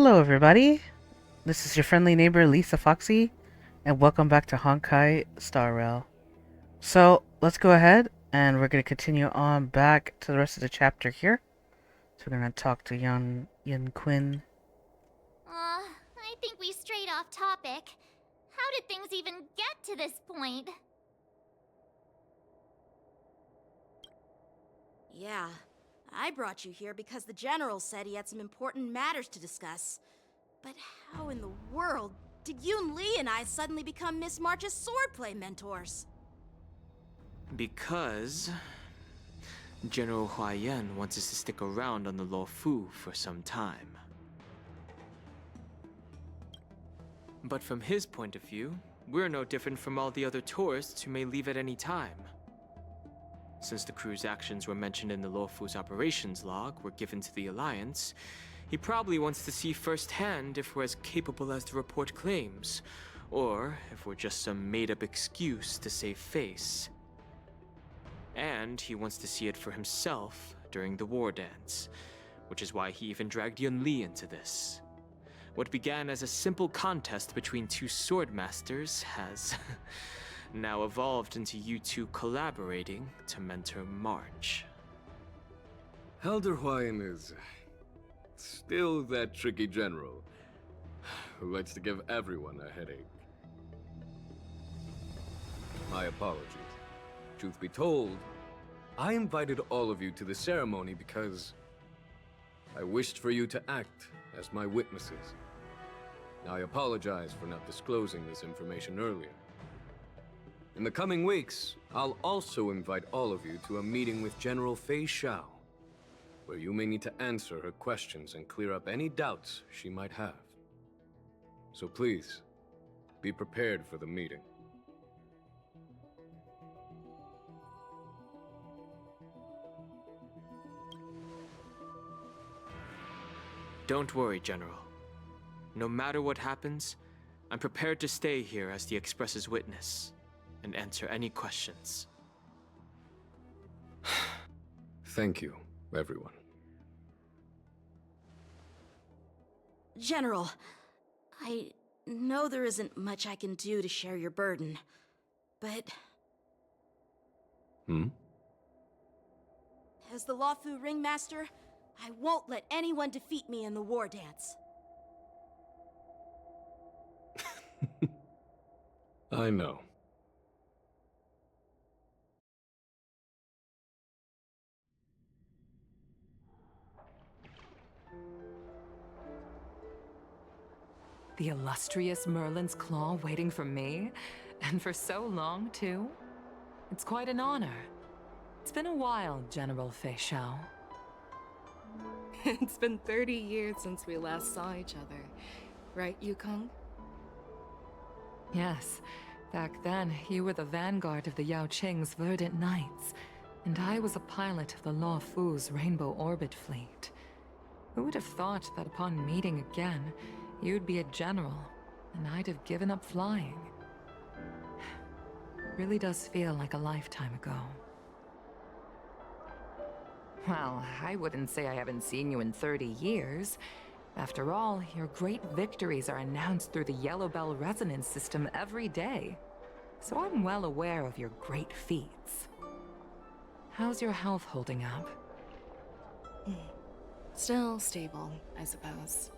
Hello, everybody. This is your friendly neighbor Lisa Foxy, and welcome back to Honkai Star Rail. So let's go ahead, and we're gonna continue on back to the rest of the chapter here. So we're gonna talk to Yan Quinn. I think we strayed off topic. How did things even get to this point? Yeah, I brought you here because the General said he had some important matters to discuss. But how in the world did Yoon Lee and I suddenly become Miss March's swordplay mentors? Because General Huaiyan wants us to stick around on the Luofu for some time. But from his point of view, we're no different from all the other tourists who may leave at any time. Since the crew's actions were mentioned in the Luofu's operations log were given to the Alliance, he probably wants to see firsthand if we're as capable as the report claims, or if we're just some made-up excuse to save face. And he wants to see it for himself during the war dance, which is why he even dragged Yun Li into this. What began as a simple contest between two sword masters has now evolved into you two collaborating to mentor March. Elder Huayan is still that tricky general who likes to give everyone a headache. My apologies. Truth be told, I invited all of you to the ceremony because I wished for you to act as my witnesses. I apologize for not disclosing this information earlier. In the coming weeks, I'll also invite all of you to a meeting with General Fei Xiao, where you may need to answer her questions and clear up any doubts she might have. So please, be prepared for the meeting. Don't worry, General. No matter what happens, I'm prepared to stay here as the Express's witness and answer any questions. Thank you, everyone. General, I know there isn't much I can do to share your burden, but... As the Luofu Ringmaster, I won't let anyone defeat me in the war dance. I know. The illustrious Merlin's Claw waiting for me? And for so long, too? It's quite an honor. It's been a while, General Fei Xiao. It's been 30 years since we last saw each other. Right, Yukong? Yes. Back then, you were the vanguard of the Yao Qing's Verdant Knights, and I was a pilot of the Luofu's Rainbow Orbit Fleet. Who would have thought that upon meeting again, you'd be a general, and I'd have given up flying? Really does feel like a lifetime ago. Well, I wouldn't say I haven't seen you in 30 years. After all, your great victories are announced through the Yellow Bell resonance system every day. So I'm well aware of your great feats. How's your health holding up? Still stable, I suppose.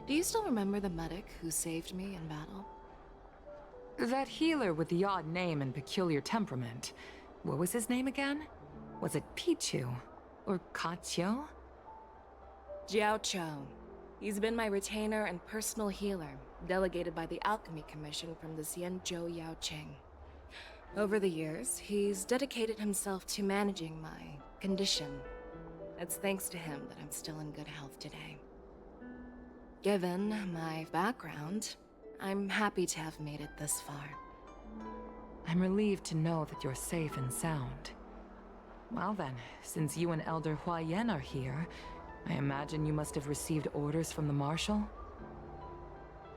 Do you still remember the medic who saved me in battle? That healer with the odd name and peculiar temperament. What was his name again? Was it Pichu? Or Kachio? Jiao Chou. He's been my retainer and personal healer, delegated by the Alchemy Commission from the Xianzhou Yao Qing. Over the years, he's dedicated himself to managing my condition. It's thanks to him that I'm still in good health today. Given my background, I'm happy to have made it this far. I'm relieved to know that you're safe and sound. Well then, since you and Elder Huaiyan are here, I imagine you must have received orders from the Marshal?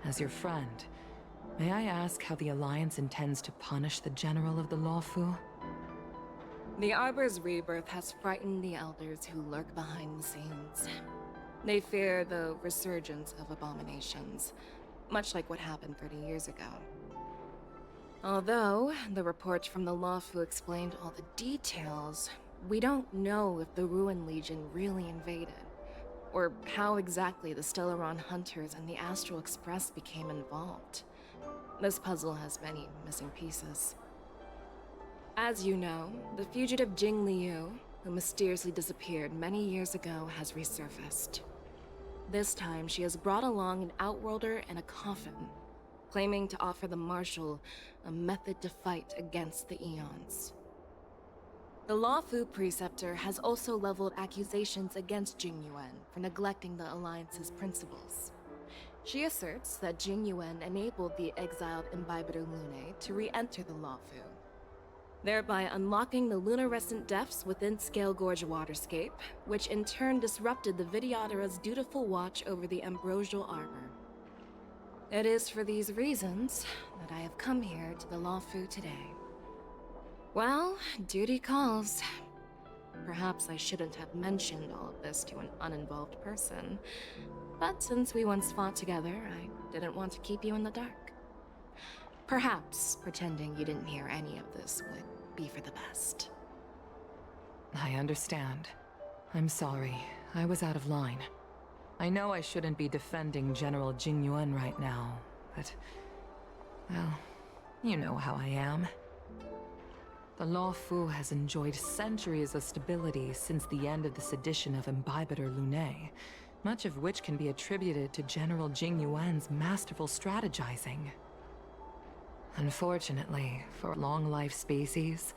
As your friend, may I ask how the Alliance intends to punish the General of the Luofu? The Arbor's rebirth has frightened the elders who lurk behind the scenes. They fear the resurgence of abominations, much like what happened 30 years ago. Although the report from the Lawfu explained all the details, we don't know if the Ruin Legion really invaded, or how exactly the Stellaron Hunters and the Astral Express became involved. This puzzle has many missing pieces. As you know, the fugitive Jing Liu, who mysteriously disappeared many years ago, has resurfaced. This time, she has brought along an Outworlder and a coffin, claiming to offer the Marshal a method to fight against the Eons. The Lawfu Preceptor has also leveled accusations against Jing Yuan for neglecting the Alliance's principles. She asserts that Jing Yuan enabled the exiled Imbibitor Lunae to re-enter the Lawfu, thereby unlocking the lunarescent depths within Scale Gorge Waterscape, which in turn disrupted the Vidyadhara's dutiful watch over the Ambrosial Arbor. It is for these reasons that I have come here to the Lawfu today. Well, duty calls. Perhaps I shouldn't have mentioned all of this to an uninvolved person, but since we once fought together, I didn't want to keep you in the dark. Perhaps pretending you didn't hear any of this would be for the best. I understand. I'm sorry. I was out of line. I know I shouldn't be defending General Jing Yuan right now, but... well, you know how I am. The Lawfu has enjoyed centuries of stability since the end of the sedition of Imbibitor Lunae, much of which can be attributed to General Jing Yuan's masterful strategizing. Unfortunately, for a long-life species,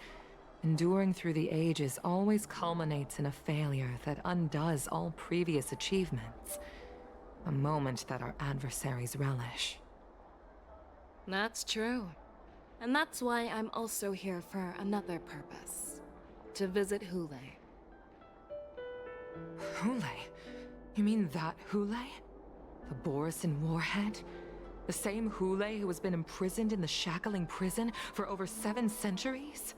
enduring through the ages always culminates in a failure that undoes all previous achievements. A moment that our adversaries relish. That's true. And that's why I'm also here for another purpose. To visit Hule. Hule? You mean that Hule? The Borisin warhead? The same Hule who has been imprisoned in the Shackling prison for over 7 centuries?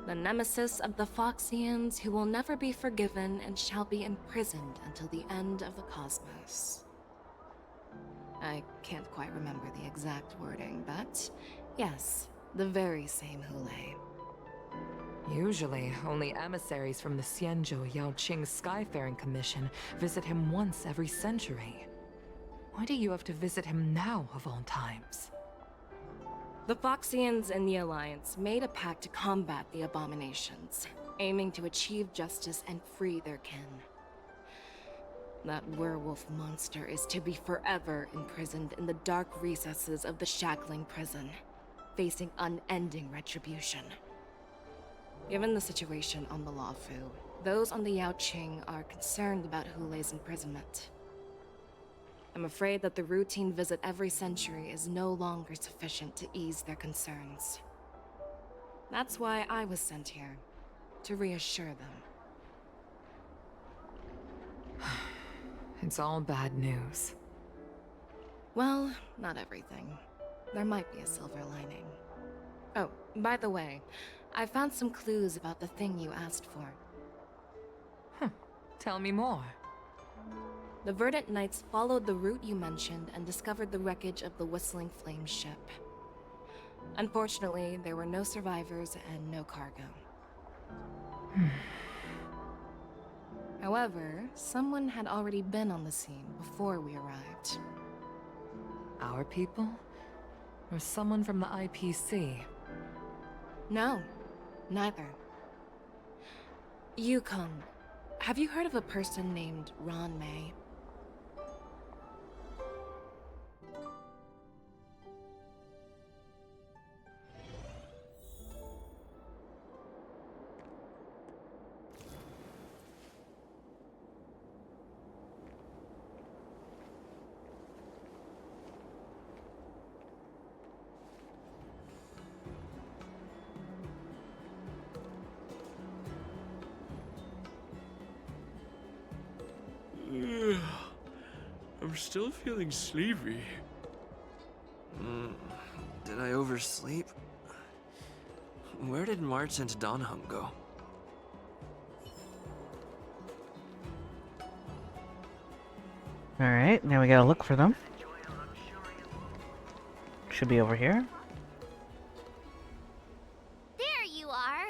The nemesis of the Foxians who will never be forgiven and shall be imprisoned until the end of the cosmos. I can't quite remember the exact wording, but yes, the very same Hule. Usually, only emissaries from the Xianzhou Yaoqing Skyfaring Commission visit him once every century. Why do you have to visit him now, of all times? The Foxians and the Alliance made a pact to combat the abominations, aiming to achieve justice and free their kin. That werewolf monster is to be forever imprisoned in the dark recesses of the Shackling prison, facing unending retribution. Given the situation on the Lawfu, those on the Yaoqing are concerned about Hule's imprisonment. I'm afraid that the routine visit every century is no longer sufficient to ease their concerns. That's why I was sent here, to reassure them. It's all bad news. Well, not everything. There might be a silver lining. Oh, by the way, I found some clues about the thing you asked for. Tell me more. The Verdant Knights followed the route you mentioned and discovered the wreckage of the Whistling Flame ship. Unfortunately, there were no survivors and no cargo. However, someone had already been on the scene before we arrived. Our people? Or someone from the IPC? No, neither. Yukon, have you heard of a person named Ron May? I'm still feeling sleepy. Did I oversleep? Where did March and Donhum go? Alright, now we gotta look for them. Should be over here. There you are.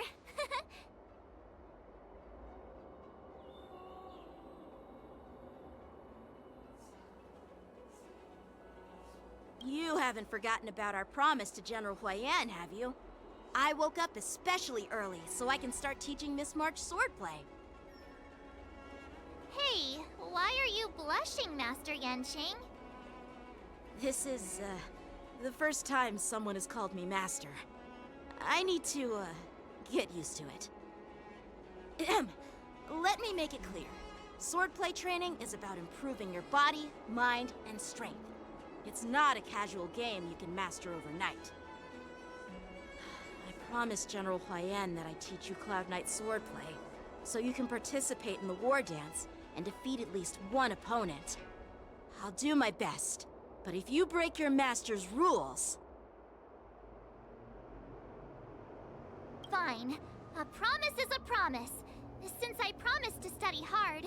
You haven't forgotten about our promise to General Huayan, have you? I woke up especially early so I can start teaching Miss March swordplay. Hey, why are you blushing, Master Yanqing? This is, the first time someone has called me Master. I need to, get used to it. Let me make it clear. Swordplay training is about improving your body, mind, and strength. It's not a casual game you can master overnight. I promised General Huayan that I'd teach you Cloud Knight swordplay, so you can participate in the war dance and defeat at least one opponent. I'll do my best, but if you break your master's rules... Fine. A promise is a promise. Since I promised to study hard,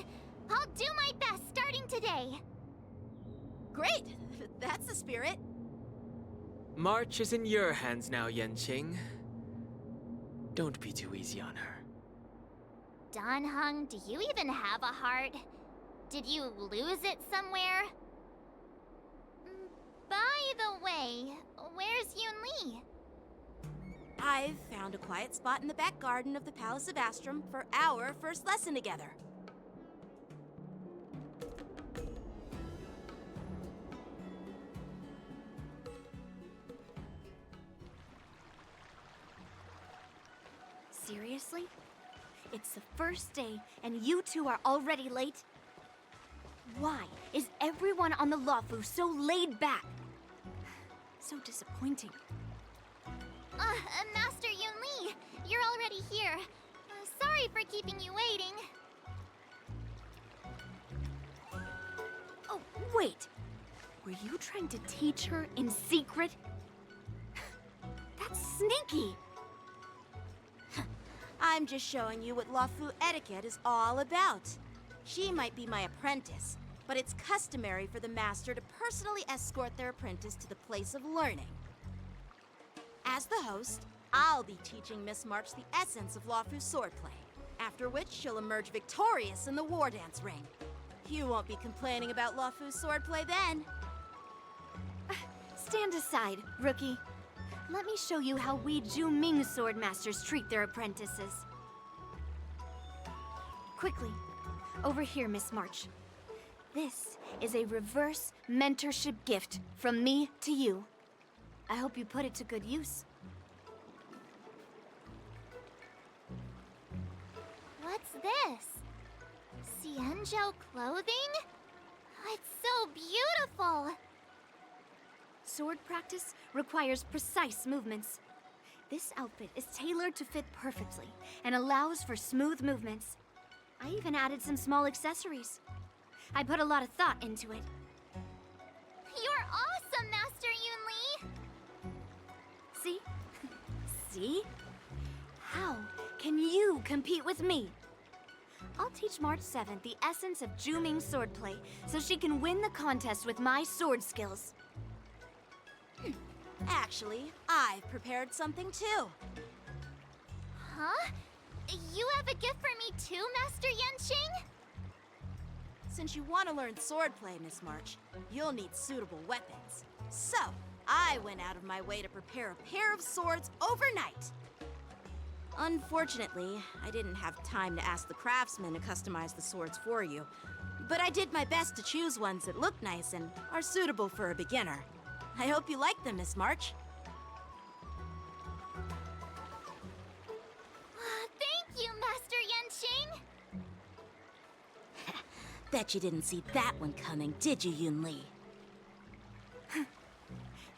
I'll do my best starting today. Great! That's the spirit. March is in your hands now, Yanqing. Don't be too easy on her. Danheng, do you even have a heart? Did you lose it somewhere? By the way, where's Yun Li? I've found a quiet spot in the back garden of the Palace of Astrum for our first lesson together. Seriously? It's the first day, and you two are already late? Why is everyone on the Luofu so laid back? So disappointing. Master Yun Li, you're already here. Sorry for keeping you waiting. Oh, wait. Were you trying to teach her in secret? That's sneaky. I'm just showing you what Luofu etiquette is all about. She might be my apprentice, but it's customary for the master to personally escort their apprentice to the place of learning. As the host, I'll be teaching Miss March the essence of Luofu swordplay, after which she'll emerge victorious in the war dance ring. You won't be complaining about Luofu swordplay then. Stand aside, rookie. Let me show you how we Zhu-Ming swordmasters treat their apprentices. Quickly, over here, Miss March. This is a reverse mentorship gift from me to you. I hope you put it to good use. What's this? Xianzhou clothing? It's so beautiful! Sword practice requires precise movements. This outfit is tailored to fit perfectly and allows for smooth movements. I even added some small accessories. I put a lot of thought into it. You're awesome, Master Yun Li! See? See? How can you compete with me? I'll teach March 7th the essence of Zhu-Ming swordplay so she can win the contest with my sword skills. Actually, I've prepared something too. Huh? You have a gift for me too, Master Yanqing? Since you want to learn swordplay, Miss March, you'll need suitable weapons. So, I went out of my way to prepare a pair of swords overnight. Unfortunately, I didn't have time to ask the craftsman to customize the swords for you, but I did my best to choose ones that look nice and are suitable for a beginner. I hope you like them, Miss March. Thank you, Master Yanqing! Bet you didn't see that one coming, did you, Yun Li?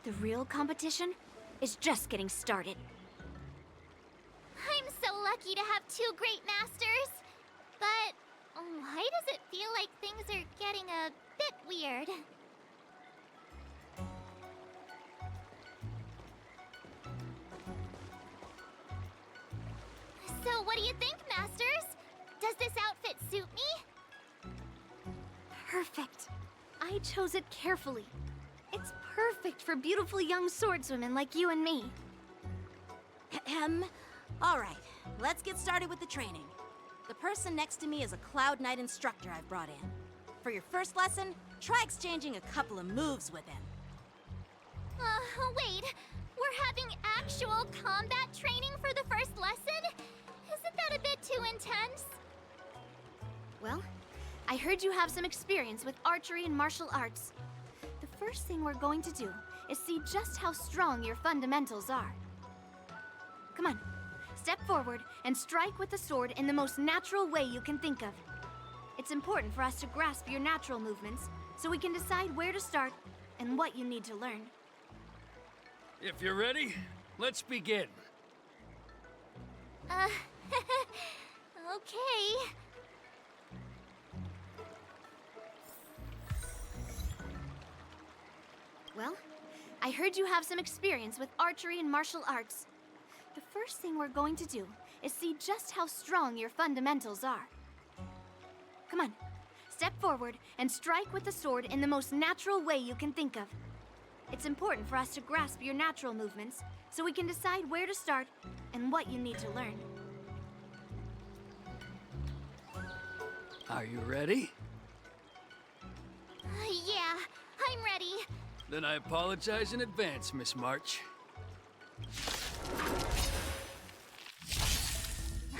The real competition is just getting started. I'm so lucky to have two great masters. But why does it feel like things are getting a bit weird? So what do you think, Masters? Does this outfit suit me? Perfect. I chose it carefully. It's perfect for beautiful young swordswomen like you and me. Ahem. All right, let's get started with the training. The person next to me is a Cloud Knight instructor I've brought in. For your first lesson, try exchanging a couple of moves with him. Wait. We're having actual combat training for the first lesson? Isn't that a bit too intense? Well, I heard you have some experience with archery and martial arts. The first thing we're going to do is see just how strong your fundamentals are. Come on, step forward and strike with the sword in the most natural way you can think of. It's important for us to grasp your natural movements so we can decide where to start and what you need to learn. If you're ready, let's begin. Okay. Well, I heard you have some experience with archery and martial arts. The first thing we're going to do is see just how strong your fundamentals are. Come on, step forward and strike with the sword in the most natural way you can think of. It's important for us to grasp your natural movements so we can decide where to start and what you need to learn. Are you ready? Yeah, I'm ready. Then I apologize in advance, Miss March.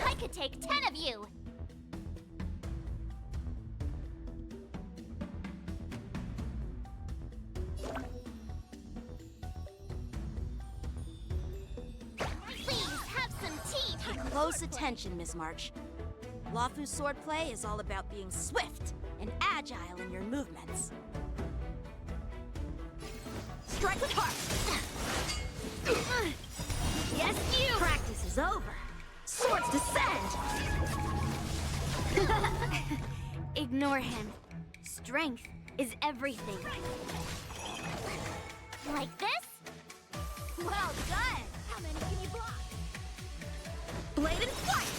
I could take 10 of you. Please have some tea. Pay close attention, Miss March. Lawfu swordplay is all about being swift and agile in your movements. Strike with heart! Yes, you! Practice is over. Swords descend! Ignore him. Strength is everything. Like this? Well done! How many can you block? Blade and fight!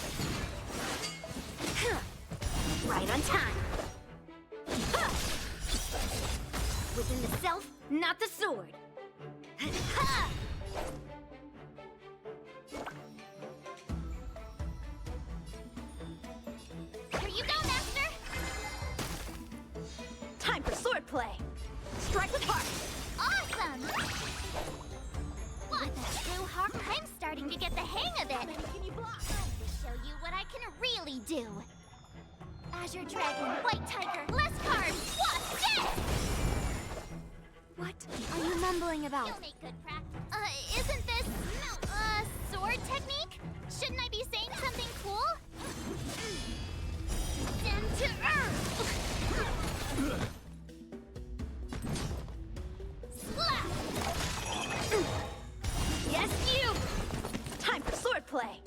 Right on time. Within the self, not the sword. Here you go, Master! Time for swordplay! Strike with heart! Awesome! What the blue heart? I'm starting to get the hang of it. Can you block? Time to show you what I can really do. Azure Dragon, White Tiger, less cards. What's this? What are you mumbling about? You'll make good practice. Isn't this sword technique? Shouldn't I be saying something cool? Down to earth. Slap. Yes, you! Time for swordplay!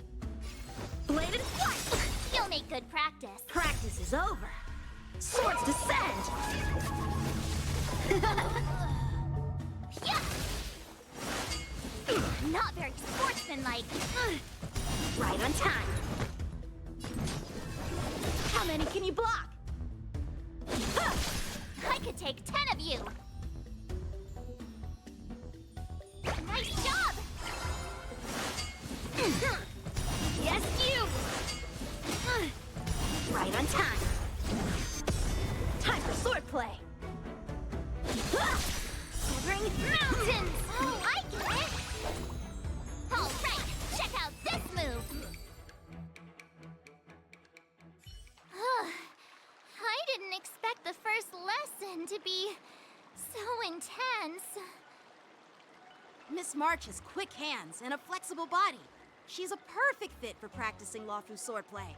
Blade and fight! You'll make good practice. Practice is over. Swords descend! Yeah. Not very sportsmanlike. Right on time. How many can you block? I could take 10 of you. Nice job. Yes, you! Right on time. Time for swordplay. Severing mountains. Oh, I get it. All right, check out this move. I didn't expect the first lesson to be so intense. Miss March has quick hands and a flexible body. She's a perfect fit for practicing Lawfu swordplay.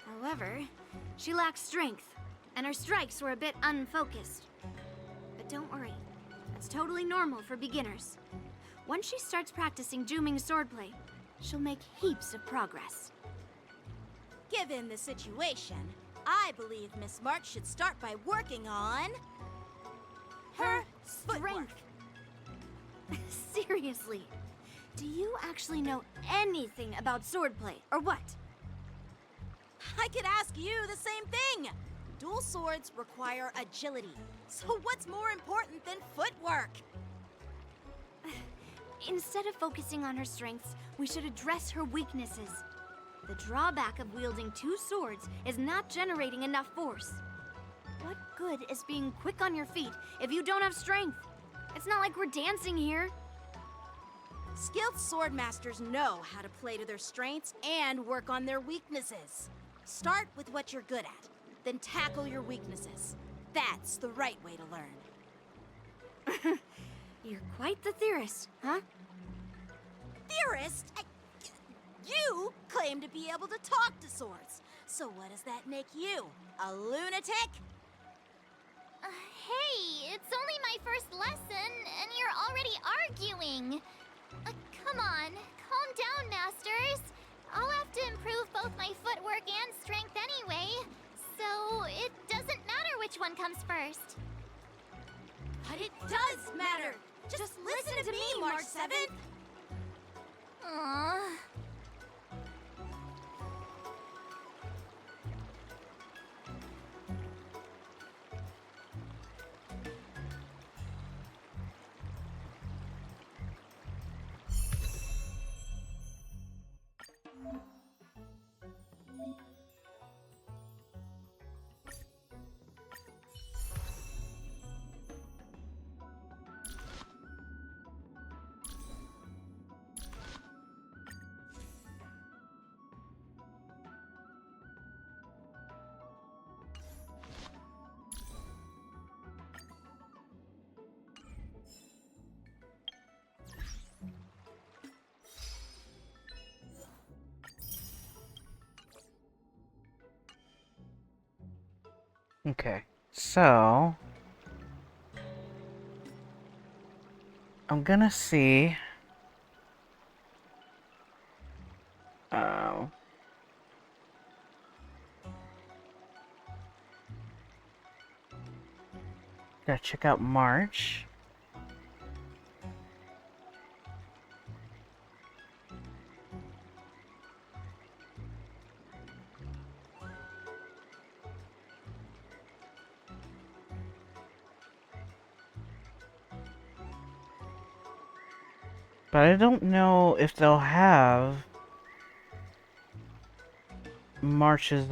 However, she lacks strength, and her strikes were a bit unfocused. But don't worry, that's totally normal for beginners. Once she starts practicing Juming swordplay, she'll make heaps of progress. Given the situation, I believe Miss March should start by working on her footwork. Seriously, do you actually know anything about swordplay, or what? I could ask you the same thing. Dual swords require agility. So what's more important than footwork? Instead of focusing on her strengths, we should address her weaknesses. The drawback of wielding two swords is not generating enough force. What good is being quick on your feet if you don't have strength? It's not like we're dancing here. Skilled sword masters know how to play to their strengths and work on their weaknesses. Start with what you're good at, then tackle your weaknesses. That's the right way to learn. You're quite the theorist, huh? Theorist? You claim to be able to talk to swords. So what does that make you? A lunatic? Hey, it's only my first lesson, and you're already arguing. Come on, calm down, Masters. I'll have to improve both my footwork and strength anyway, so it doesn't matter which one comes first. But it does matter! Just listen to me, March 7th! Aww. Okay, so I'm gonna see. Gotta check out March. But I don't know if they'll have March's,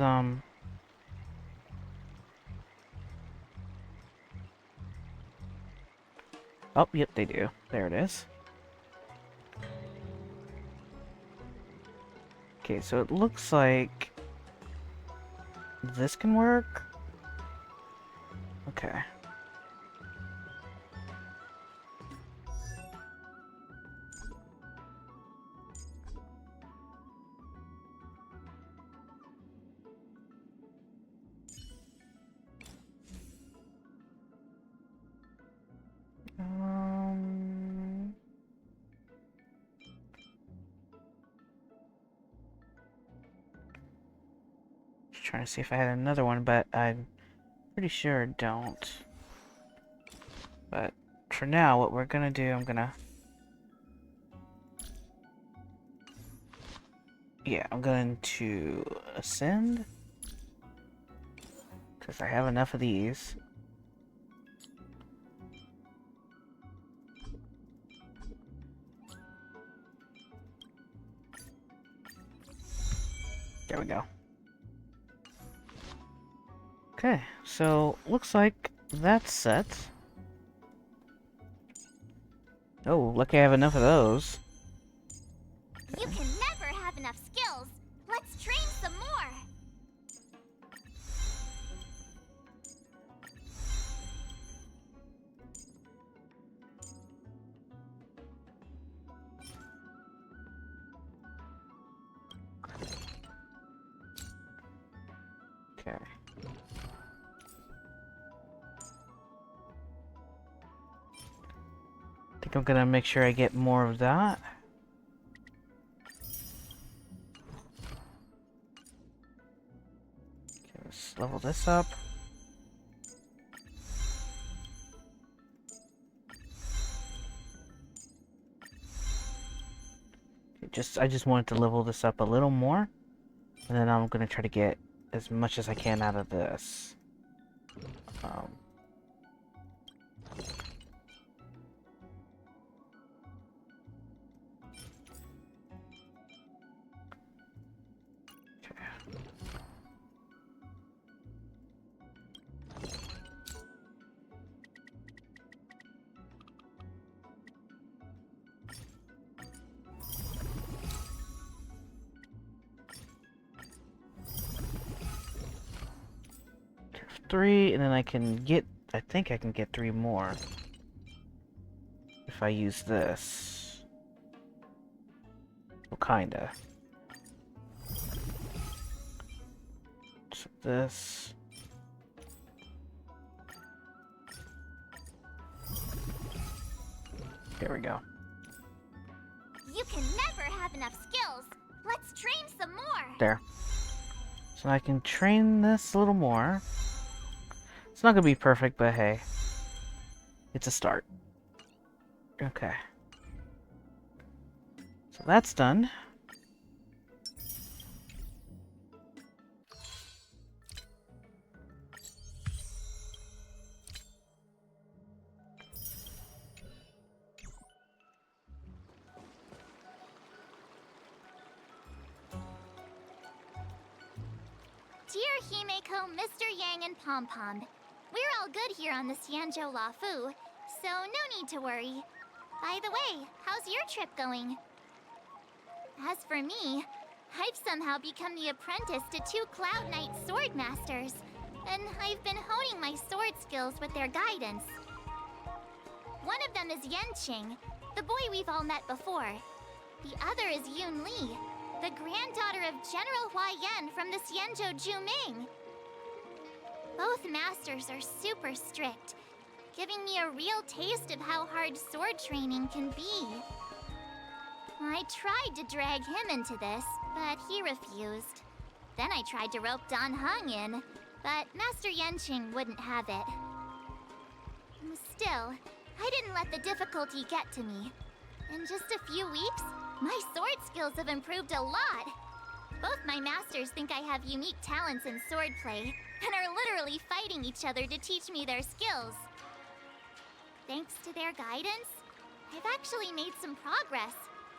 Oh, yep, they do. There it is. Okay, so it looks like this can work. Okay. Just trying to see if I had another one, but I'm pretty sure I don't. But for now, what we're gonna do, I'm going to ascend, because I have enough of these. There we go. Okay, so looks like that's set. Oh, lucky I have enough of those. You can never have enough skills. Let's train some more. Okay. I think I'm gonna make sure I get more of that. Okay, let's level this up. I just wanted to level this up a little more, and then I'm gonna try to get as much as I can out of this. 3, and then I can get, I think I can get 3 more if I use this. Well, kinda. So this. There we go. You can never have enough skills. Let's train some more. There. So I can train this a little more. It's not gonna be perfect, but hey. It's a start. Okay. So that's done. Dear Himeko, Mr. Yang, and Pom Pom, we're all good here on the Xianzhou Lafu, so no need to worry. By the way, how's your trip going? As for me, I've somehow become the apprentice to 2 Cloud Knight sword masters, and I've been honing my sword skills with their guidance. One of them is Yanqing, the boy we've all met before. The other is Yun Li, the granddaughter of General Hua Yan from the Xianzhou Juming. Both masters are super strict, giving me a real taste of how hard sword training can be. I tried to drag him into this, but he refused. Then I tried to rope Dan Heng in, but Master Yanqing wouldn't have it. Still, I didn't let the difficulty get to me. In just a few weeks, my sword skills have improved a lot. Both my masters think I have unique talents in swordplay, and are literally fighting each other to teach me their skills. Thanks to their guidance, I've actually made some progress.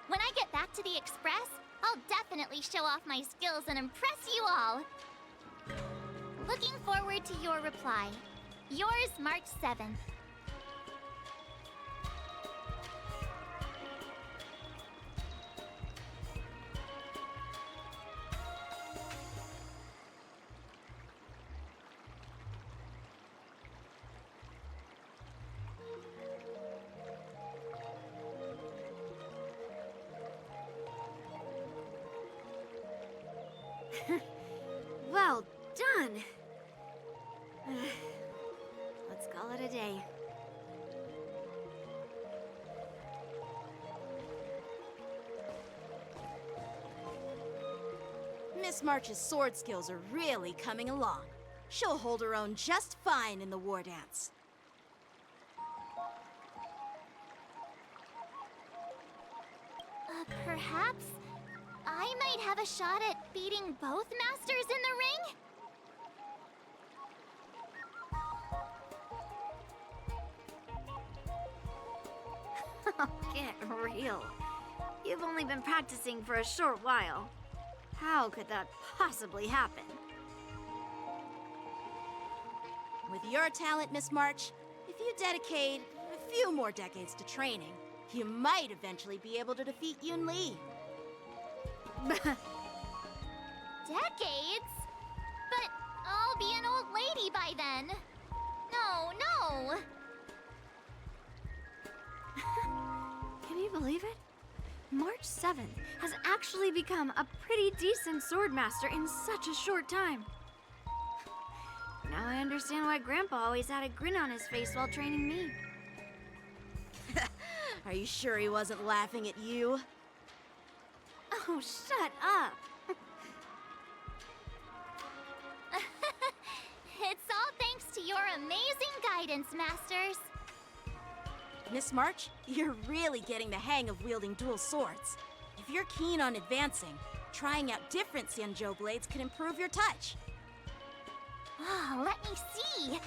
When I get back to the Express, I'll definitely show off my skills and impress you all. Looking forward to your reply. Yours, March 7th. Well done. Let's call it a day. Miss March's sword skills are really coming along. She'll hold her own just fine in the war dance. Perhaps I might have a shot at beating both masters in the ring? Get real. You've only been practicing for a short while. How could that possibly happen? With your talent, Miss March, if you dedicate a few more decades to training, you might eventually be able to defeat Yun Li. Decades? But I'll be an old lady by then. No. Can you believe it? March 7th has actually become a pretty decent swordmaster in such a short time. Now I understand why Grandpa always had a grin on his face while training me. Are you sure he wasn't laughing at you? Oh, shut up! It's all thanks to your amazing guidance, masters. Miss March, you're really getting the hang of wielding dual swords. If you're keen on advancing, trying out different Xianzhou blades can improve your touch. Oh, let me see.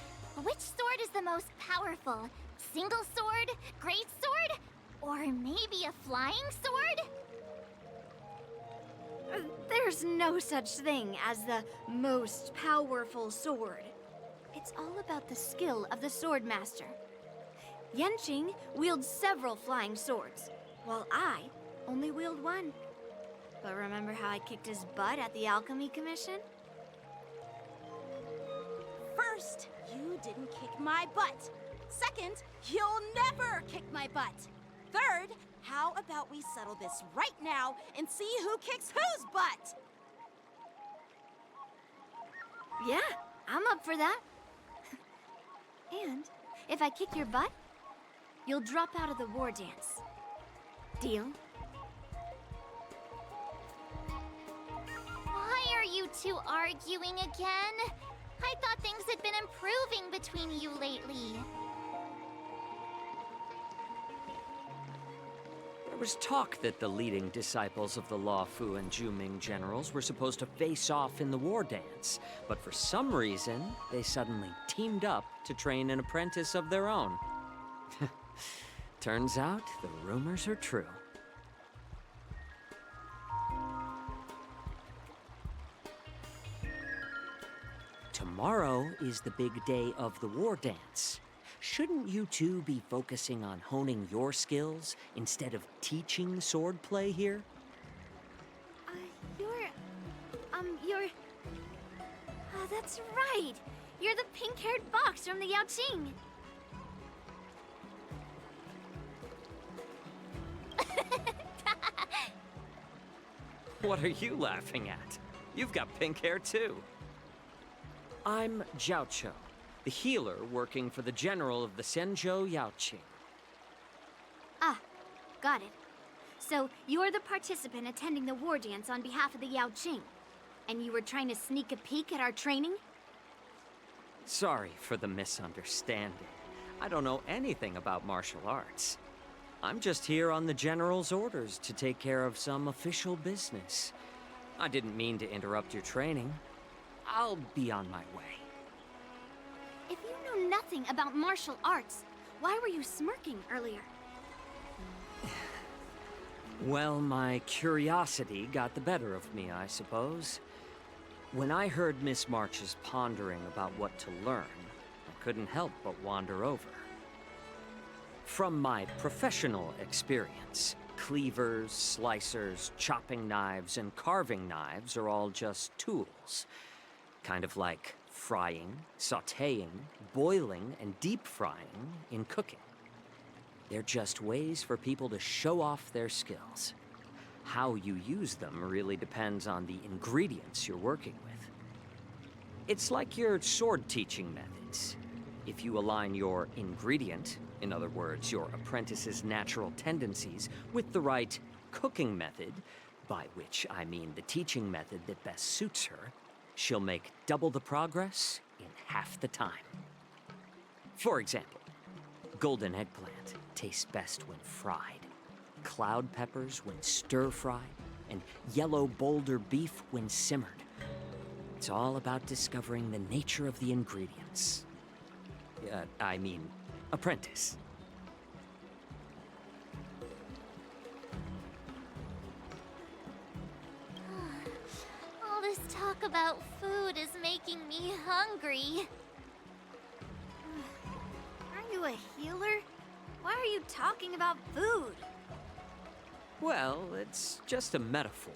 Which sword is the most powerful? Single sword? Great sword? Or maybe a flying sword? There's no such thing as the most powerful sword. It's all about the skill of the swordmaster. Yanqing wields several flying swords, while I only wield one. But remember how I kicked his butt at the Alchemy Commission? First, you didn't kick my butt. Second, you'll never kick my butt. Third, how about we settle this right now and see who kicks whose butt? Yeah, I'm up for that. And if I kick your butt, you'll drop out of the war dance. Deal? Why are you two arguing again? I thought things had been improving between you lately. There was talk that the leading disciples of the Luofu and Juming generals were supposed to face off in the war dance, but for some reason, they suddenly teamed up to train an apprentice of their own. Turns out, the rumors are true. Tomorrow is the big day of the war dance. Shouldn't you two be focusing on honing your skills instead of teaching swordplay here? That's right. You're the pink-haired fox from the Yaoqing. What are you laughing at? You've got pink hair too. I'm Jiaoqiu, the healer working for the general of the Senzhou Yaoqing. Ah, got it. So, you're the participant attending the war dance on behalf of the Yaoqing. And you were trying to sneak a peek at our training? Sorry for the misunderstanding. I don't know anything about martial arts. I'm just here on the general's orders to take care of some official business. I didn't mean to interrupt your training. I'll be on my way. If you know nothing about martial arts, why were you smirking earlier? Well, my curiosity got the better of me, I suppose. When I heard Miss March's pondering about what to learn, I couldn't help but wander over. From my professional experience, cleavers, slicers, chopping knives, and carving knives are all just tools. Kind of like frying, sautéing, boiling, and deep frying in cooking. They're just ways for people to show off their skills. How you use them really depends on the ingredients you're working with. It's like your sword teaching methods. If you align your ingredient, in other words, your apprentice's natural tendencies, with the right cooking method, by which I mean the teaching method that best suits her, she'll make double the progress in half the time. For example, golden eggplant tastes best when fried, cloud peppers when stir-fried, and yellow boulder beef when simmered. It's all about discovering the nature of the ingredients. Apprentice. All this talk about food is making me hungry. Aren't you a healer? Why are you talking about food? Well, it's just a metaphor.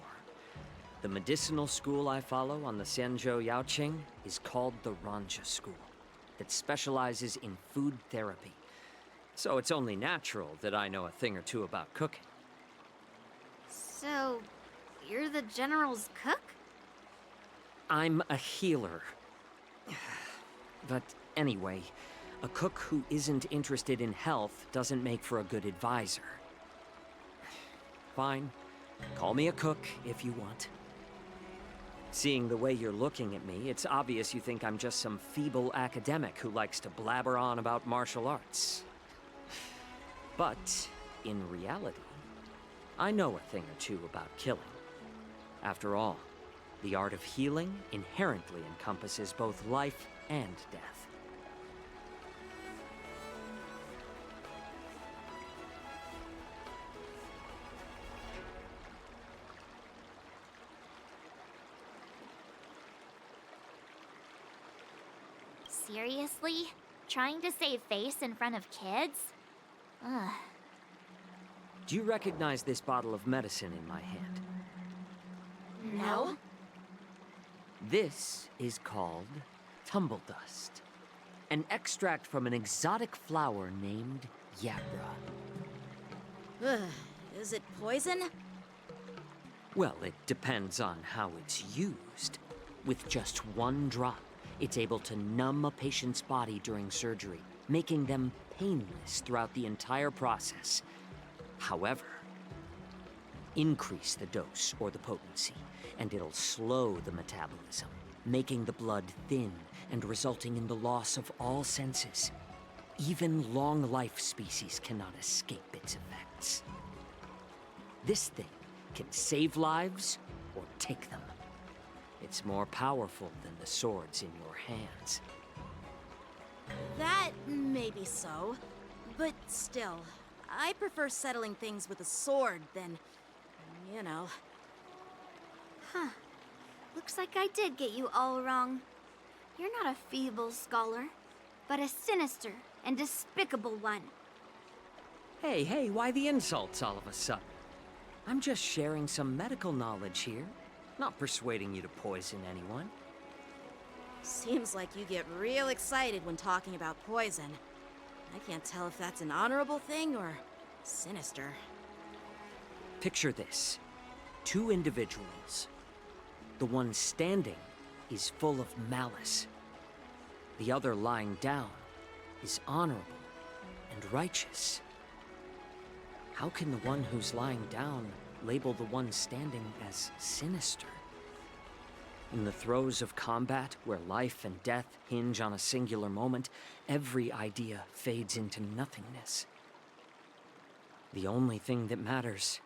The medicinal school I follow on the Senzhou Yaoqing is called the Ranja School, that specializes in food therapy. So it's only natural that I know a thing or two about cooking. So, you're the general's cook? I'm a healer. But anyway, a cook who isn't interested in health doesn't make for a good advisor. Fine. Call me a cook if you want. Seeing the way you're looking at me, it's obvious you think I'm just some feeble academic who likes to blabber on about martial arts. But, in reality, I know a thing or two about killing. After all, the art of healing inherently encompasses both life and death. Seriously? Trying to save face in front of kids? Ugh. Do you recognize this bottle of medicine in my hand? No. This is called tumble dust. An extract from an exotic flower named Yabra. Ugh, is it poison? Well, it depends on how it's used. With just one drop, it's able to numb a patient's body during surgery, making them painless throughout the entire process. However, increase the dose or the potency, and it'll slow the metabolism, making the blood thin and resulting in the loss of all senses. Even long-life species cannot escape its effects. This thing can save lives or take them. It's more powerful than the swords in your hands. That may be so, but still, I prefer settling things with a sword than, you know. Huh. Looks like I did get you all wrong. You're not a feeble scholar, but a sinister and despicable one. Hey, why the insults all of a sudden? I'm just sharing some medical knowledge here, not persuading you to poison anyone. Seems like you get real excited when talking about poison. I can't tell if that's an honorable thing or sinister. Picture this. 2 individuals. The one standing is full of malice. The other lying down is honorable and righteous. How can the one who's lying down label the one standing as sinister? In the throes of combat, where life and death hinge on a singular moment, every idea fades into nothingness. The only thing that matters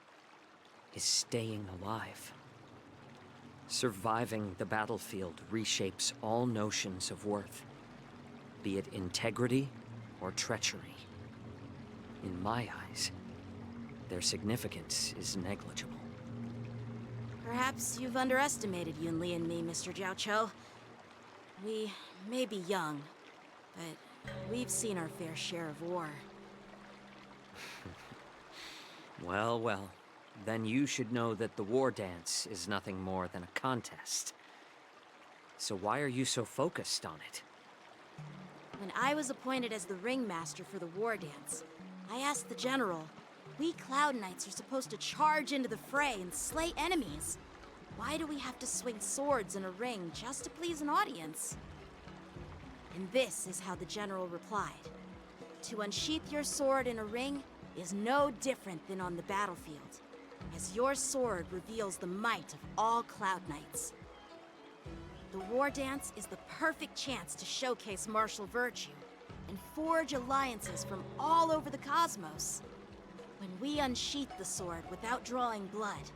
is staying alive. Surviving the battlefield reshapes all notions of worth, be it integrity or treachery. In my eyes, their significance is negligible. Perhaps you've underestimated Yunli and me, Mr. Jiaoqiu. We may be young, but we've seen our fair share of war. Well, then you should know that the war dance is nothing more than a contest. So why are you so focused on it? When I was appointed as the ringmaster for the war dance, I asked the general, we Cloud Knights are supposed to charge into the fray and slay enemies. Why do we have to swing swords in a ring just to please an audience? And this is how the general replied. To unsheath your sword in a ring is no different than on the battlefield, as your sword reveals the might of all Cloud Knights. The war dance is the perfect chance to showcase martial virtue and forge alliances from all over the cosmos. When we unsheath the sword without drawing blood,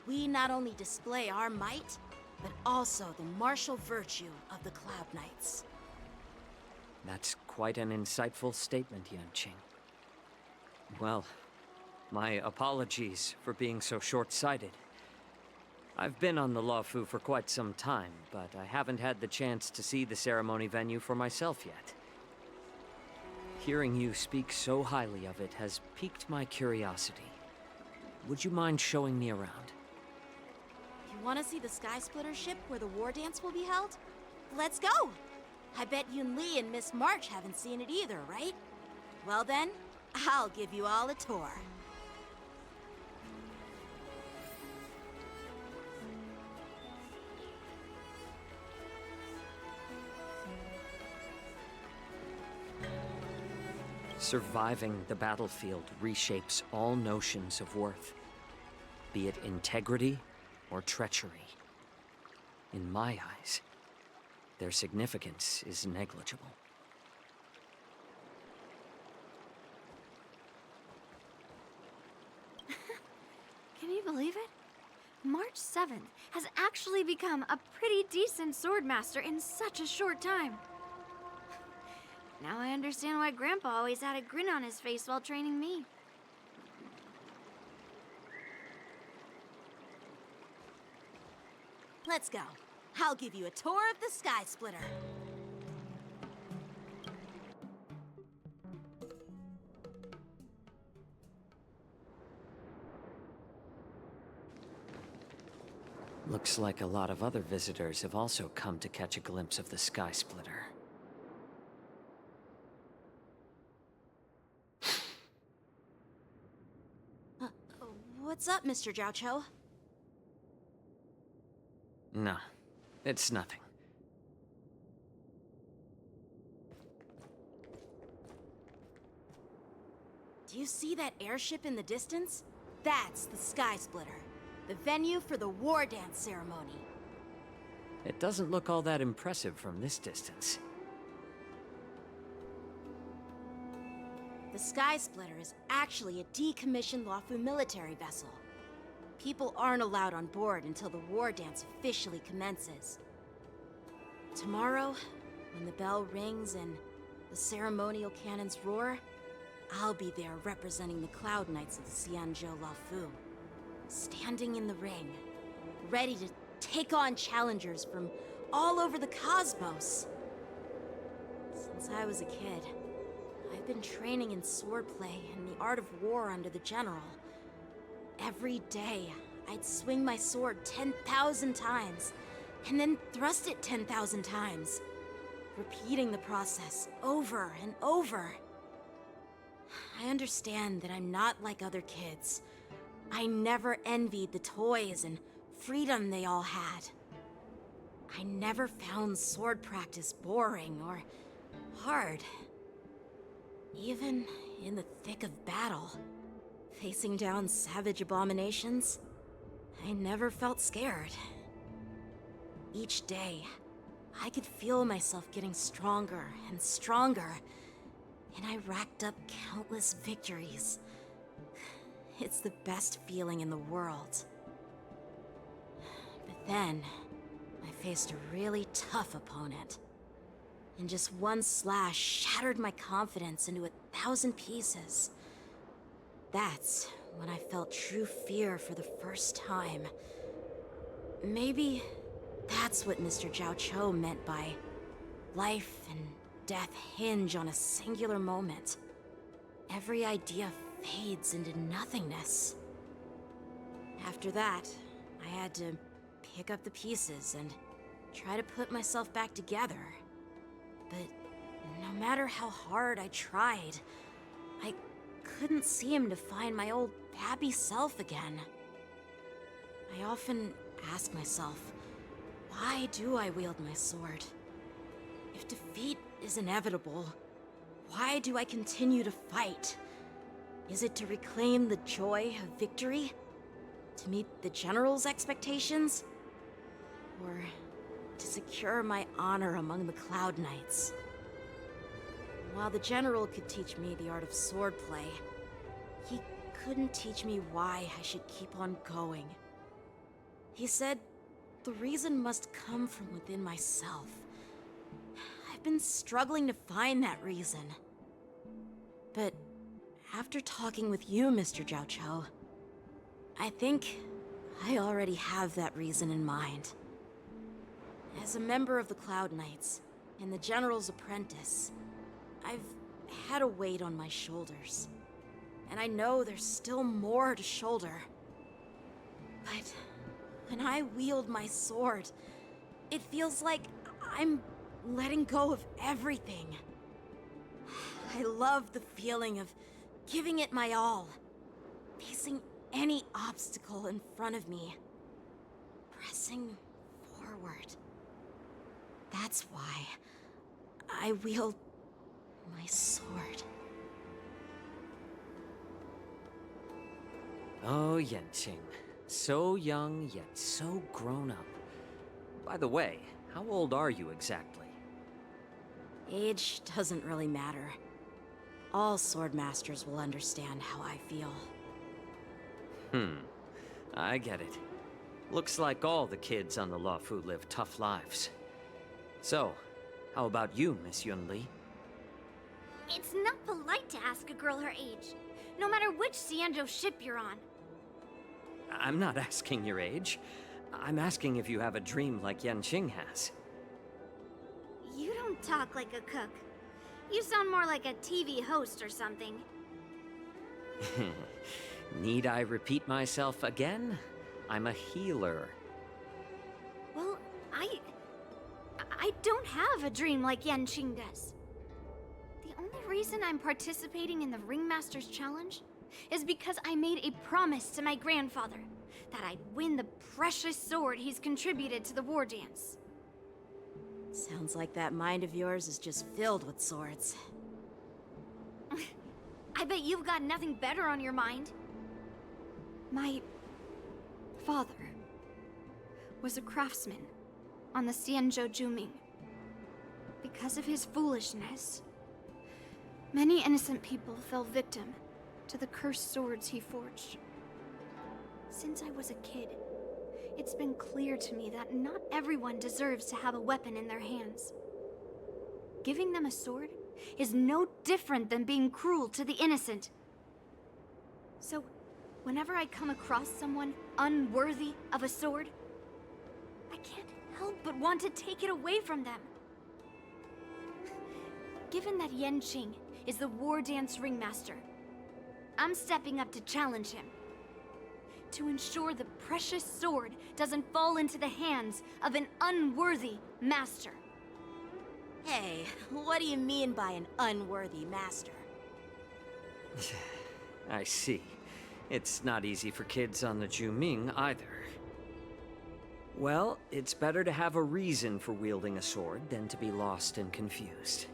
we not only display our might, but also the martial virtue of the Cloud Knights. That's quite an insightful statement, Yanqing. Well, my apologies for being so short-sighted. I've been on the Luofu for quite some time, but I haven't had the chance to see the ceremony venue for myself yet. Hearing you speak so highly of it has piqued my curiosity. Would you mind showing me around? You want to see the Sky Splitter ship where the war dance will be held? Let's go! I bet Yunli and Miss March haven't seen it either, right? Well then, I'll give you all a tour. Surviving the battlefield reshapes all notions of worth, be it integrity or treachery. In my eyes, their significance is negligible. Can you believe it? March 7th has actually become a pretty decent swordmaster in such a short time. Now I understand why Grandpa always had a grin on his face while training me. Let's go. I'll give you a tour of the Sky Splitter. Looks like a lot of other visitors have also come to catch a glimpse of the Sky Splitter. What's up, Mr. Jiaoqiu? No, it's nothing. Do you see that airship in the distance? That's the Sky Splitter, the venue for the war dance ceremony. It doesn't look all that impressive from this distance. The Sky Splitter is actually a decommissioned Luofu military vessel. People aren't allowed on board until the war dance officially commences. Tomorrow, when the bell rings and the ceremonial cannons roar, I'll be there representing the Cloud Knights of the Xianzhou Luofu, standing in the ring, ready to take on challengers from all over the cosmos. Since I was a kid, I've been training in swordplay and the art of war under the general. Every day, I'd swing my sword 10,000 times, and then thrust it 10,000 times, repeating the process over and over. I understand that I'm not like other kids. I never envied the toys and freedom they all had. I never found sword practice boring or hard. Even in the thick of battle, facing down savage abominations, I never felt scared. Each day, I could feel myself getting stronger and stronger, and I racked up countless victories. It's the best feeling in the world. But then, I faced a really tough opponent. And just one slash shattered my confidence into 1,000 pieces. That's when I felt true fear for the first time. Maybe that's what Mr. Jiaoqiu meant by life and death hinge on a singular moment. Every idea fades into nothingness. After that, I had to pick up the pieces and try to put myself back together. But no matter how hard I tried, I couldn't seem to find my old happy self again. I often ask myself, why do I wield my sword? If defeat is inevitable, why do I continue to fight? Is it to reclaim the joy of victory? To meet the General's expectations? Or to secure my honor among the Cloud Knights? While the General could teach me the art of swordplay, he couldn't teach me why I should keep on going. He said the reason must come from within myself. I've been struggling to find that reason. But after talking with you, Mr. Jiaoqiu, I think I already have that reason in mind. As a member of the Cloud Knights and the General's apprentice, I've had a weight on my shoulders. And I know there's still more to shoulder. But when I wield my sword, it feels like I'm letting go of everything. I love the feeling of giving it my all, facing any obstacle in front of me, pressing forward. That's why I wield my sword. Oh, Yanqing. So young, yet so grown up. By the way, how old are you exactly? Age doesn't really matter. All sword masters will understand how I feel. I get it. Looks like all the kids on the Luofu live tough lives. So, how about you, Miss Yunli? It's not polite to ask a girl her age, no matter which Xianzhou ship you're on. I'm not asking your age. I'm asking if you have a dream like Yanqing has. You don't talk like a cook. You sound more like a TV host or something. Need I repeat myself again? I'm a healer. Well, I don't have a dream like Yanqing does. The only reason I'm participating in the Ringmaster's Challenge is because I made a promise to my grandfather that I'd win the precious sword he's contributed to the war dance. Sounds like that mind of yours is just filled with swords. I bet you've got nothing better on your mind. My father was a craftsman on the Xianzhou Juming. Because of his foolishness, many innocent people fell victim to the cursed swords he forged. Since I was a kid, it's been clear to me that not everyone deserves to have a weapon in their hands. Giving them a sword is no different than being cruel to the innocent. So, whenever I come across someone unworthy of a sword, I can't help but want to take it away from them. Given that Yanqing is the war dance ringmaster, I'm stepping up to challenge him. To ensure the precious sword doesn't fall into the hands of an unworthy master. Hey, what do you mean by an unworthy master? I see. It's not easy for kids on the Juming either. Well, it's better to have a reason for wielding a sword than to be lost and confused.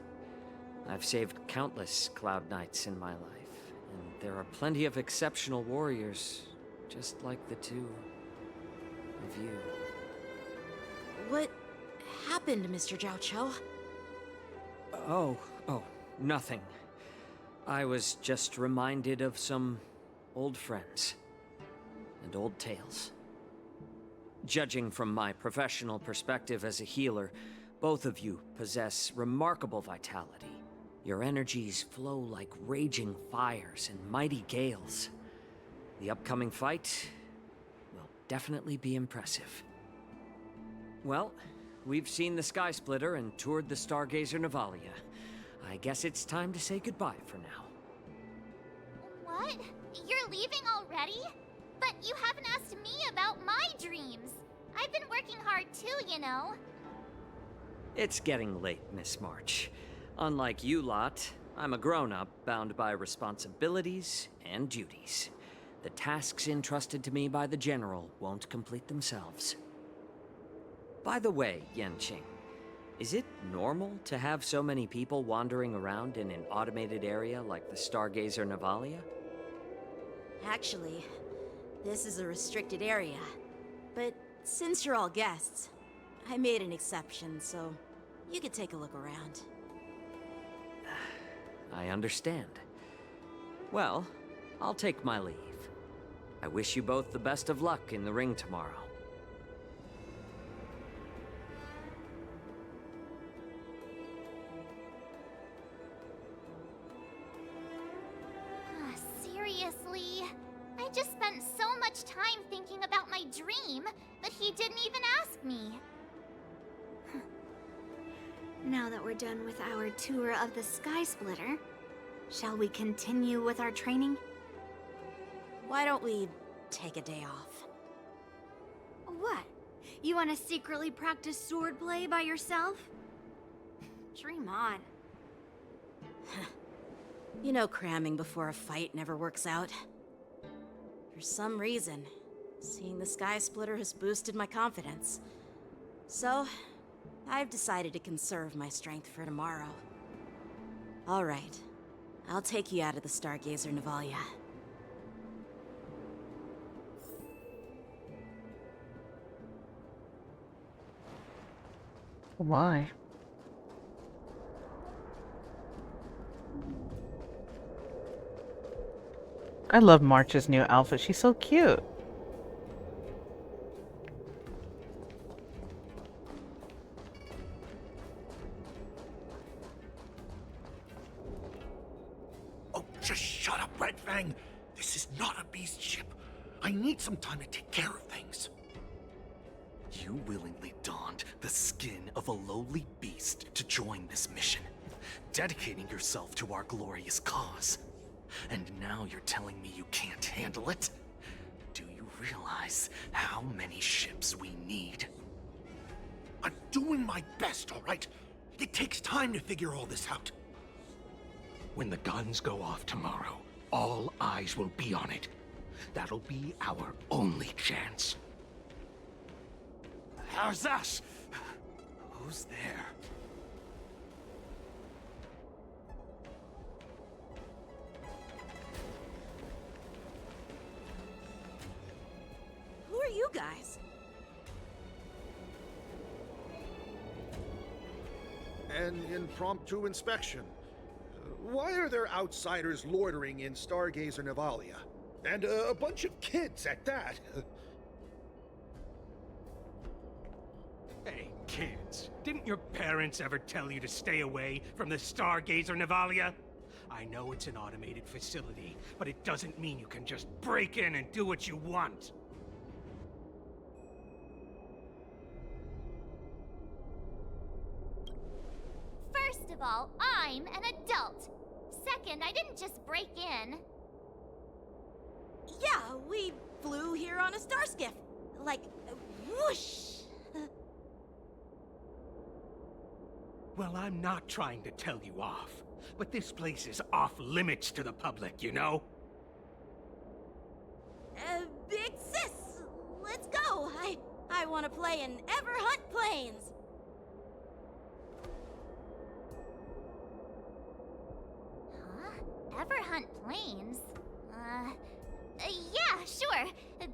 I've saved countless Cloud Knights in my life, and there are plenty of exceptional warriors, just like the two of you. What happened, Mr. Zhao Cho? Oh, nothing. I was just reminded of some old friends and old tales. Judging from my professional perspective as a healer, both of you possess remarkable vitality. Your energies flow like raging fires and mighty gales. The upcoming fight will definitely be impressive. Well, we've seen the Sky Splitter and toured the Stargazer Navalia. I guess it's time to say goodbye for now. What? You're leaving already? But you haven't asked me about my dreams. I've been working hard too, you know. It's getting late, Miss March. Unlike you lot, I'm a grown-up bound by responsibilities and duties. The tasks entrusted to me by the General won't complete themselves. By the way, Yanqing, is it normal to have so many people wandering around in an automated area like the Stargazer Navalia? Actually, this is a restricted area. But since you're all guests, I made an exception, so you could take a look around. I understand. Well, I'll take my leave. I wish you both the best of luck in the ring tomorrow. Seriously? I just spent so much time thinking about my dream that he didn't even ask me. Now that we're done with our tour of the Sky Splitter, shall we continue with our training? Why don't we take a day off? What? You want to secretly practice swordplay by yourself? Dream on. You know cramming before a fight never works out. For some reason, seeing the Sky Splitter has boosted my confidence. So, I've decided to conserve my strength for tomorrow. Alright, I'll take you out of the Stargazer Navalia. Why? I love March's new outfit. She's so cute. Oh, just shut up, Red Fang. This is not a beast ship. I need some time to take care of things. You willingly donned the skin of a lowly beast to join this mission, dedicating yourself to our glorious cause. And now you're telling me you can't handle it? Do you realize how many ships we need? I'm doing my best, all right? It takes time to figure all this out. When the guns go off tomorrow, all eyes will be on it. That'll be our only chance. How's that? Who's there? Who are you guys? An impromptu inspection. Why are there outsiders loitering in Stargazer Navalia? And a bunch of kids at that. Hey, kids. Didn't your parents ever tell you to stay away from the Stargazer Navalia? I know it's an automated facility, but it doesn't mean you can just break in and do what you want. First of all, I'm an adult. Second, I didn't just break in. Yeah, we flew here on a star skiff. Like, whoosh! Well, I'm not trying to tell you off, but this place is off limits to the public, you know? Big sis, let's go. I want to play in Everhunt Plains. Huh? Everhunt Plains? Yeah, sure.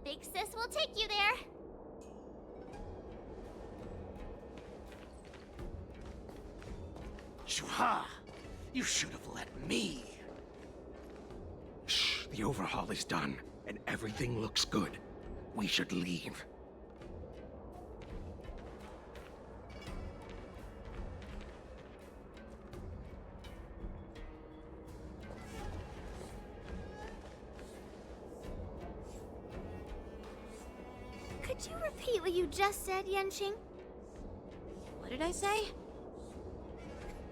Big Sis will take you there. Chua! You should have let me. Shh, the overhaul is done, and everything looks good. We should leave. Could you repeat what you just said, Yenqing? What did I say?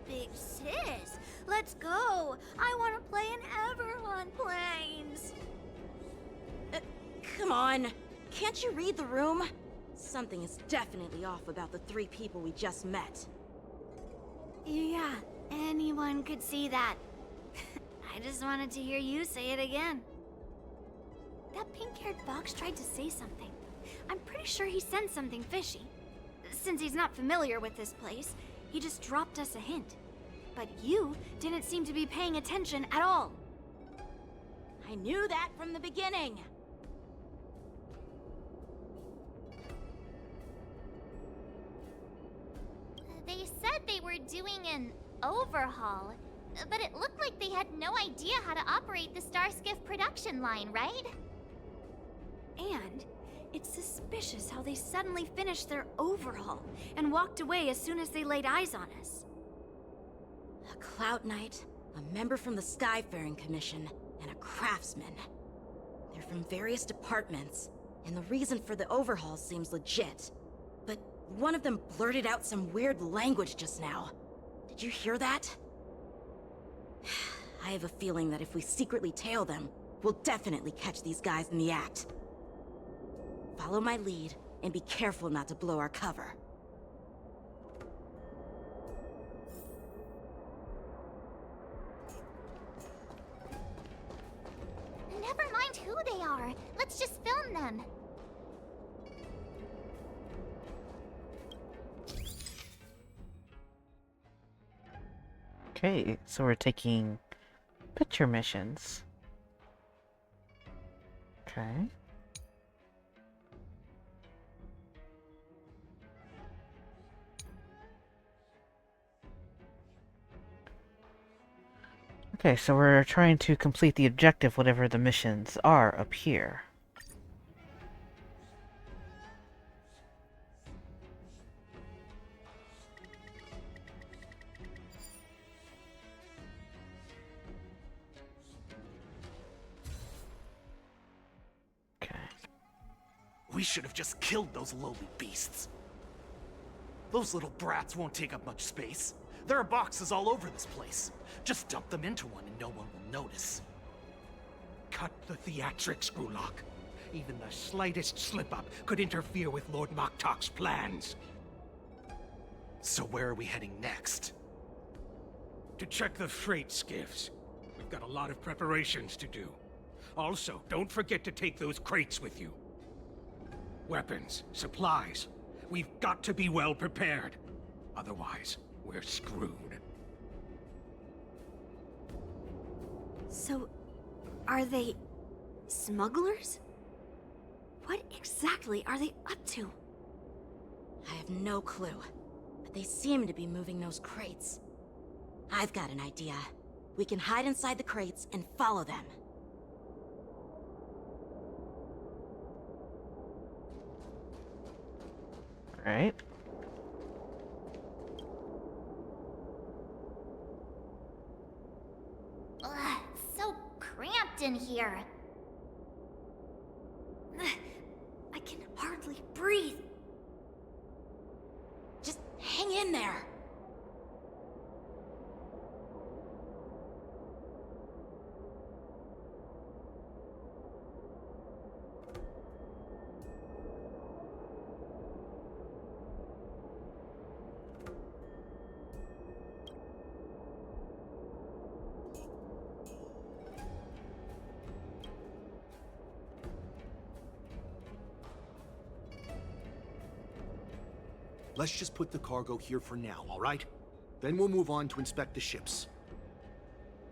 Big sis, let's go. I want to play in Everhunt Plains. Come on. Can't you read the room? Something is definitely off about the 3 people we just met. Yeah, anyone could see that. I just wanted to hear you say it again. That pink-haired fox tried to say something. I'm pretty sure he sensed something fishy. Since he's not familiar with this place, he just dropped us a hint. But you didn't seem to be paying attention at all. I knew that from the beginning. They said they were doing an overhaul, but it looked like they had no idea how to operate the Starskiff production line, right? And it's suspicious how they suddenly finished their overhaul and walked away as soon as they laid eyes on us. A Cloud Knight, a member from the Skyfaring Commission, and a craftsman. They're from various departments, and the reason for the overhaul seems legit. But one of them blurted out some weird language just now. Did you hear that? I have a feeling that if we secretly tail them, we'll definitely catch these guys in the act. Follow my lead, and be careful not to blow our cover. Never mind who they are. Let's just film them. Okay, so we're taking picture missions. Okay. Okay, so we're trying to complete the objective, whatever the missions are up here. Okay. We should have just killed those lowly beasts. Those little brats won't take up much space. There are boxes all over this place. Just dump them into one and no one will notice. Cut the theatrics, Grulok. Even the slightest slip-up could interfere with Lord Moktok's plans. So where are we heading next? To check the freight skiffs. If I've got a lot of preparations to do. Also, don't forget to take those crates with you. Weapons, supplies. We've got to be well prepared. Otherwise, we're screwed. So, are they smugglers? What exactly are they up to? I have no clue, but they seem to be moving those crates. I've got an idea. We can hide inside the crates and follow them. Alright. Ugh, so cramped in here. I can hardly breathe. Just hang in there. Let's just put the cargo here for now, all right? Then we'll move on to inspect the ships.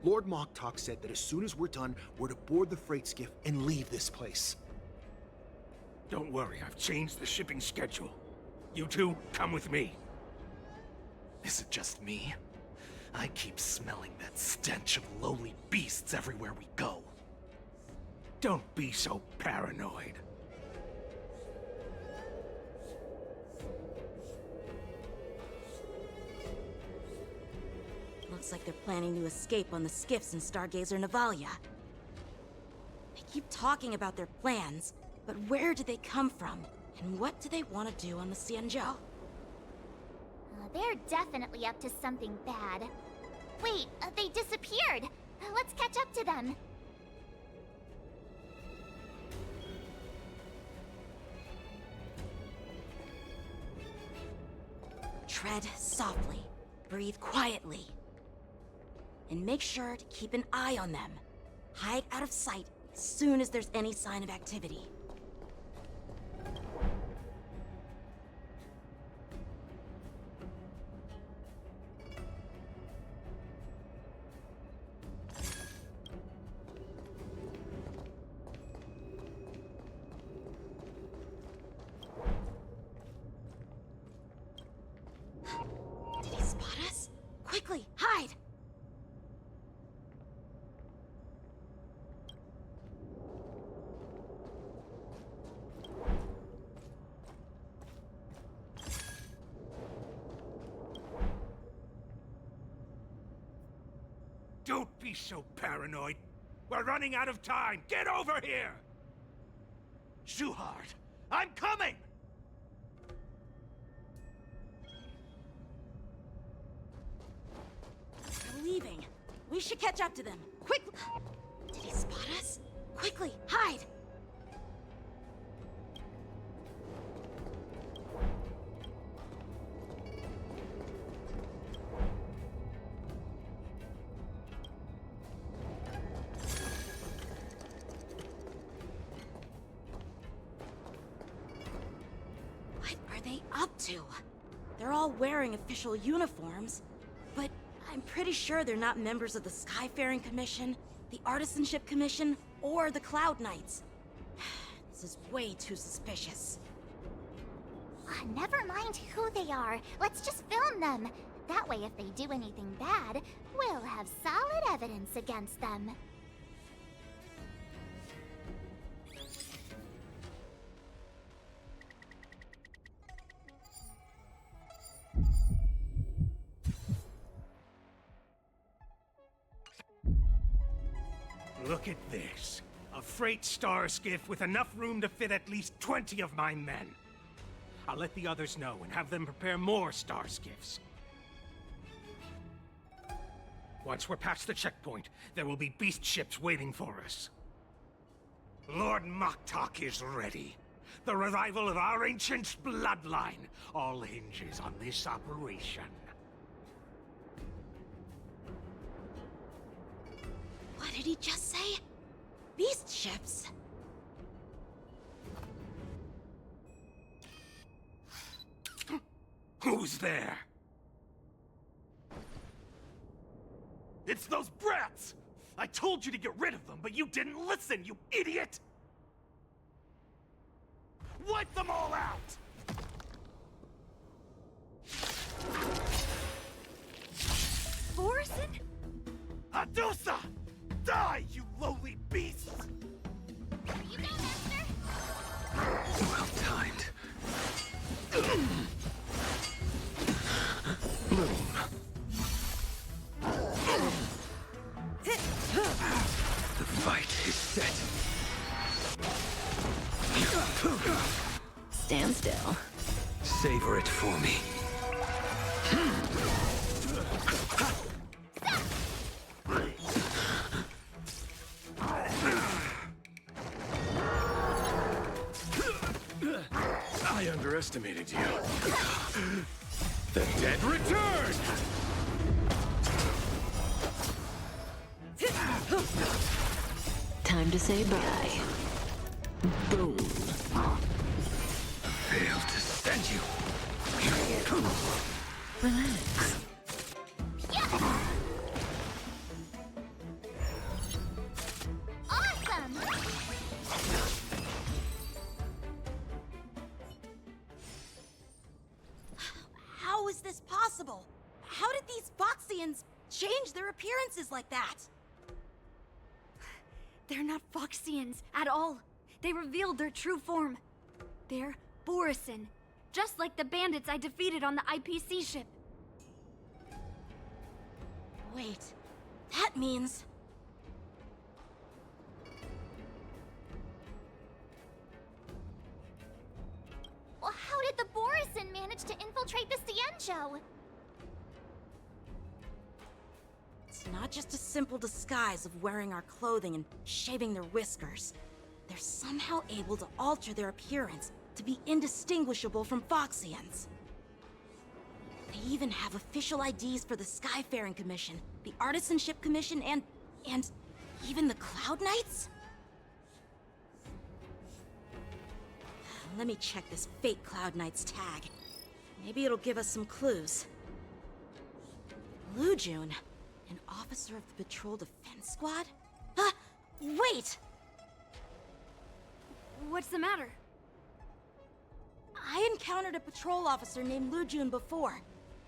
Lord Moktok said that as soon as we're done, we're to board the freight skiff and leave this place. Don't worry, I've changed the shipping schedule. You two, come with me. Is it just me? I keep smelling that stench of lowly beasts everywhere we go. Don't be so paranoid. Looks like they're planning to escape on the skiffs in Stargazer Navalia. They keep talking about their plans, but where do they come from? And what do they want to do on the Xianzhou? They're definitely up to something bad. Wait, they disappeared. Let's catch up to them. Tread softly, breathe quietly, and make sure to keep an eye on them. Hide out of sight as soon as there's any sign of activity. Did he spot us? Quickly, hide! Don't be so paranoid. We're running out of time. Get over here! Shuhard, I'm coming! They're leaving. We should catch up to them. Quick! Did he spot us? Quickly, hide! What are they up to? They're all wearing official uniforms, but I'm pretty sure they're not members of the Skyfaring Commission, the Artisanship Commission, or the Cloud Knights. This is way too suspicious. Never mind who they are. Let's just film them. That way, if they do anything bad, we'll have solid evidence against them. Look at this. A freight star skiff with enough room to fit at least 20 of my men. I'll let the others know and have them prepare more star skiffs. Once we're past the checkpoint, there will be beast ships waiting for us. Lord Moktok is ready. The revival of our ancient bloodline all hinges on this operation. did he just say? Beast ships? Who's there? It's those brats! I told you to get rid of them, but you didn't listen, you idiot! Wipe them all out! Borison? Adusa! Die, you lowly beasts! You go, Master! Well timed. Bloom. The fight is set. Stand still. Savor it for me. I underestimated you. The dead return! Time to say bye. Boom. Failed to send you. Relax. Awesome! How is this possible? How did these Foxians change their appearances like that? They're not Foxians at all. They revealed their true form. They're Borison, just like the bandits I defeated on the IPC ship. Wait, that means... Well, how did the Borison manage to infiltrate the Cienjo? It's not just a simple disguise of wearing our clothing and shaving their whiskers. They're somehow able to alter their appearance to be indistinguishable from Foxians. They even have official IDs for the Skyfaring Commission, the Artisanship Commission, and even the Cloud Knights? Let me check this fake Cloud Knight's tag. Maybe it'll give us some clues. Lujun, an officer of the Patrol Defense Squad? Wait! What's the matter? I encountered a patrol officer named Lujun before.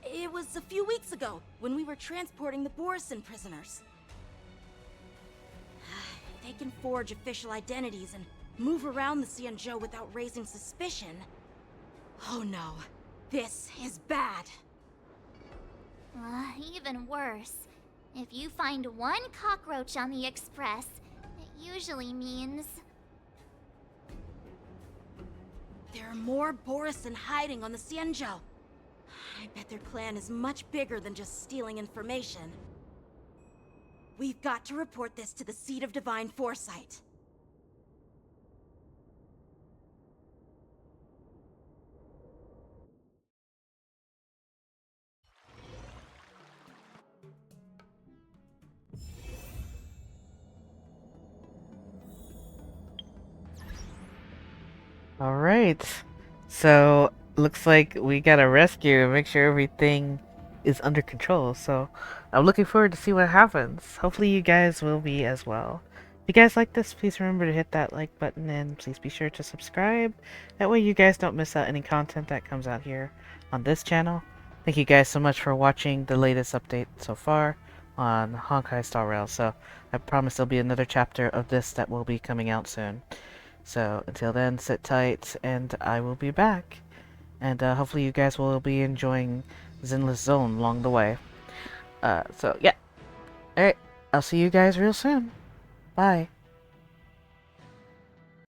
It was a few weeks ago, when we were transporting the Borison prisoners. They can forge official identities and move around the Cienjo without raising suspicion. Oh no, this is bad. Even worse. If you find one cockroach on the Express, it usually means... There are more Borison hiding on the Cienjo. I bet their plan is much bigger than just stealing information. We've got to report this to the Seat of Divine Foresight. Alright. So, looks like we gotta rescue and make sure everything is under control. So, I'm looking forward to see what happens. Hopefully you guys will be as well. If you guys like this, please remember to hit that like button and please be sure to subscribe. That way you guys don't miss out any content that comes out here on this channel. Thank you guys so much for watching the latest update so far on Honkai Star Rail. So, I promise there'll be another chapter of this that will be coming out soon. So, until then, sit tight, and I will be back. And hopefully you guys will be enjoying Zinless Zone along the way. So, yeah. Alright, I'll see you guys real soon. Bye.